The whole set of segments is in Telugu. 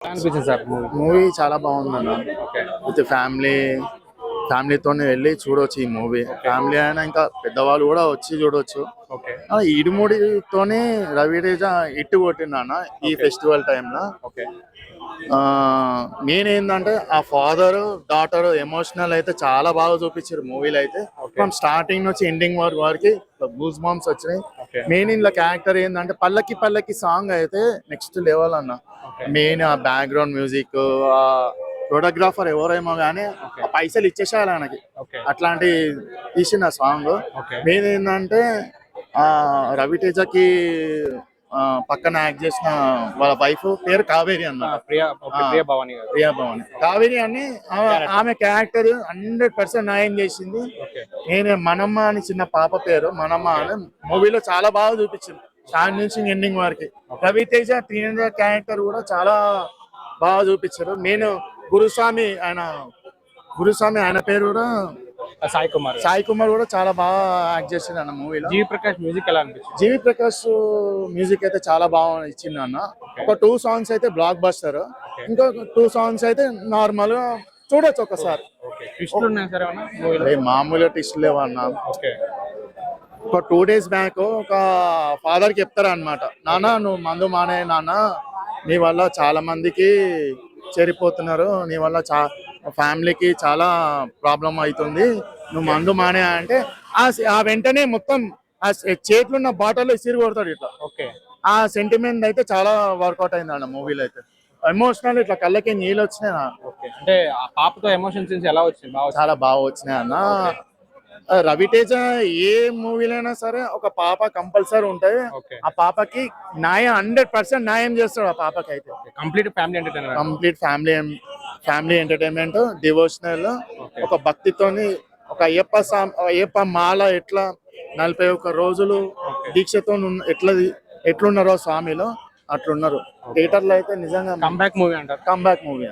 అనిపించింది సార్ మూవీ? మూవీ చాలా బాగుందన్న. ఓకే. విత్ ఫ్యామిలీతోనే వెళ్ళి చూడొచ్చు ఈ మూవీ. ఫ్యామిలీ అయినా ఇంకా పెద్దవాళ్ళు కూడా వచ్చి చూడొచ్చు. ఓకే. ఇడుముడితోనే రవితేజ ఇట్టు కొట్టిందన్న ఈ ఫెస్టివల్ టైంలో. ఓకే. మెయిన్ ఏంటంటే ఆ ఫాదర్ డాటర్ ఎమోషనల్ అయితే చాలా బాగా చూపించారు మూవీలో అయితే. ఫ్రమ్ స్టార్టింగ్ నుంచి ఎండింగ్ వరకు గూస్ బంప్స్ వచ్చినాయి. మెయిన్ ఇందులో క్యారెక్టర్ ఏంటంటే పల్లకి పల్లకి సాంగ్ అయితే నెక్స్ట్ లెవెల్ అన్న. మెయిన్ ఆ బ్యాక్గ్రౌండ్ మ్యూజిక్, ఆ ఫోటోగ్రాఫర్ ఎవరేమో కానీ ఆ పైసలు ఇచ్చేసారు ఆయనకి. అట్లాంటి తీసిన సాంగ్. మెయిన్ ఏంటంటే రవితేజకి పక్కన యాక్ట్ చేసిన వాళ్ళ వైఫ్ పేరు కావేరి అన్న. ప్రియా భవాని కావేరి అని ఆమె క్యారెక్టర్ 100% న్యాయం చేసింది. నేను మనమ్మ అని చిన్న పాప పేరు మనమ్మ అని మూవీలో చాలా బాగా చూపించింది స్టార్ట్ నుంచి ఎండింగ్ వరకు. రవితేజ టీనేజర్ క్యారెక్టర్ కూడా చాలా బాగా చూపించారు. నేను గురుస్వామి ఆయన పేరు కూడా సాయి కుమార్ కూడా చాలా బాగా యాక్ట్ చేసింది అన్న మూవీలో. జీవి ప్రకాష్ మ్యూజిక్ ఎలా అనిపించింది? జీవి ప్రకాష్ మ్యూజిక్ అయితే చాలా బాగా ఇచ్చింది అన్న. ఒక 2 సాంగ్స్ అయితే బ్లాక్ బస్టర్, ఇంకో 2 సాంగ్స్ అయితే నార్మల్ గా చూడొచ్చు ఒకసారి. మామూలుగా ట్విస్ట్ లేవు అన్న. ఒక 2 days బ్యాక్ ఒక ఫాదర్ కి చెప్తారు అనమాట, నాన్న నువ్వు మందు మానే నాన్న, నీ వల్ల చాలా మందికి చెడిపోతున్నారు, నీ వల్ల ఫ్యామిలీకి చాలా ప్రాబ్లం అవుతుంది, నువ్వు మందు మానే అంటే ఆ వెంటనే మొత్తం ఆ చేతులు ఉన్న బాటల్లో ఇసిరి కొడతాడు ఇట్లా. ఆ సెంటిమెంట్ అయితే చాలా వర్కౌట్ అయింది అన్న మూవీలో అయితే. ఎమోషనల్ ఇట్లా కళ్ళకి నీళ్ళు వచ్చినాయి. అంటే ఆ పాపతో ఎమోషన్ సీన్స్ ఎలా వచ్చింది? చాలా బాగా వచ్చినాయి అన్న. రవితేజ ఏ మూవీలైనా సరే ఒక పాప కంపల్సరీ ఉంటది. ఆ పాపకి 100% న్యాయం చేస్తాడు ఆ పాపకి అయితే. కంప్లీట్ ఫ్యామిలీ ఎంటర్టైన్మెంట్, డివోషనల్, ఒక భక్తితోని, ఒక అయ్యప్ప మాల ఎట్లా 41 రోజులు దీక్షతో ఎట్లున్నారో స్వామిలో అట్లున్నారు. థియేటర్లో అయితే నిజంగా కంబ్యాక్ మూవీ అంటారు. Comeback movie.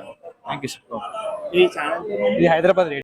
Thank you sir. ఈ హైదరాబాద్